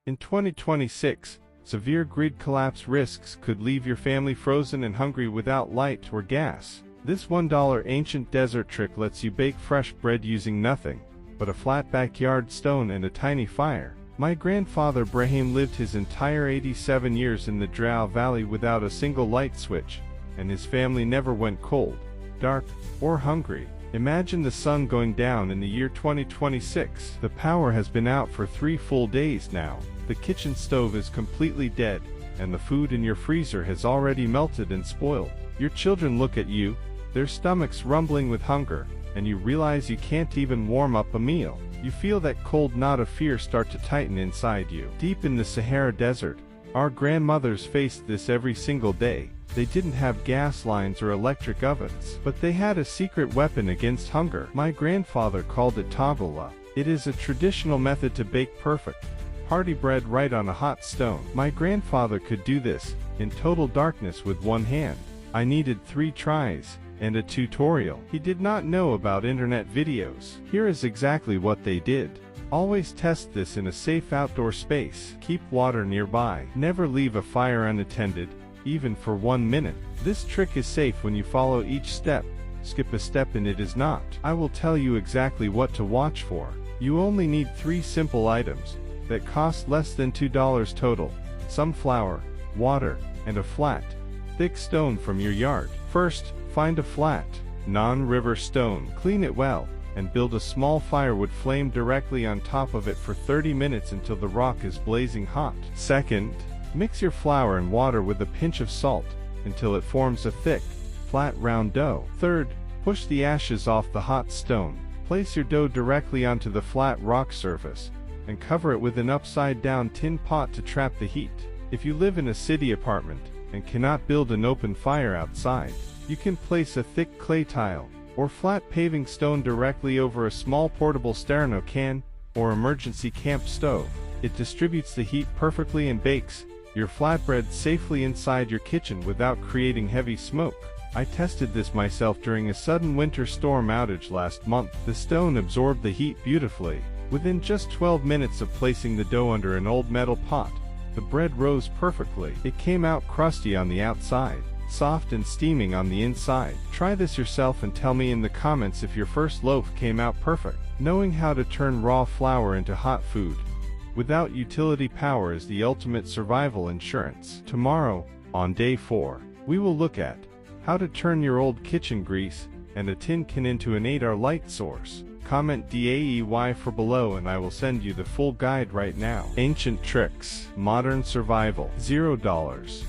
In 2026, severe grid collapse risks could leave your family frozen and hungry without light or gas. This $1 ancient desert trick lets you bake fresh bread using nothing but a flat backyard stone and a tiny fire. My grandfather Brahim lived his entire 87 years in the Drau Valley without a single light switch, and his family never went cold, dark, or hungry. Imagine the sun going down in the year 2026. The power has been out for 3 full days now. The kitchen stove is completely dead, and the food in your freezer has already melted and spoiled. Your children look at you, their stomachs rumbling with hunger, and you realize you can't even warm up a meal. You feel that cold knot of fear start to tighten inside you. Deep in the Sahara Desert, our grandmothers faced this every single day. They didn't have gas lines or electric ovens, but they had a secret weapon against hunger. My grandfather called it tagula. It is a traditional method to bake perfect, hearty bread right on a hot stone. My grandfather could do this, in total darkness with one hand. I needed 3 tries, and a tutorial. He did not know about internet videos. Here is exactly what they did. Always test this in a safe outdoor space. Keep water nearby. Never leave a fire unattended, even for 1 minute. This trick is safe when you follow each step. Skip a step and it is not. I will tell you exactly what to watch for. You only need 3 simple items that cost less than $2 total: some flour, water, and a flat, thick stone from your yard. First, find a flat, non-river stone. Clean it well, and build a small firewood flame directly on top of it for 30 minutes until the rock is blazing hot. Second, mix your flour and water with a pinch of salt until it forms a thick, flat round dough. Third, push the ashes off the hot stone. Place your dough directly onto the flat rock surface, and cover it with an upside-down tin pot to trap the heat. If you live in a city apartment and cannot build an open fire outside, you can place a thick clay tile or flat paving stone directly over a small portable sterno can or emergency camp stove. It distributes the heat perfectly and bakes your flatbread safely inside your kitchen without creating heavy smoke. I tested this myself during a sudden winter storm outage last month. The stone absorbed the heat beautifully. Within just 12 minutes of placing the dough under an old metal pot, the bread rose perfectly. It came out crusty on the outside, soft and steaming on the inside. Try this yourself and tell me in the comments if your first loaf came out perfect. Knowing how to turn raw flour into hot food without utility power is the ultimate survival insurance. Tomorrow, on day 4, we will look at how to turn your old kitchen grease and a tin can into an 8-hour light source. Comment DAEY for below and I will send you the full guide right now. Ancient tricks, modern survival, $0.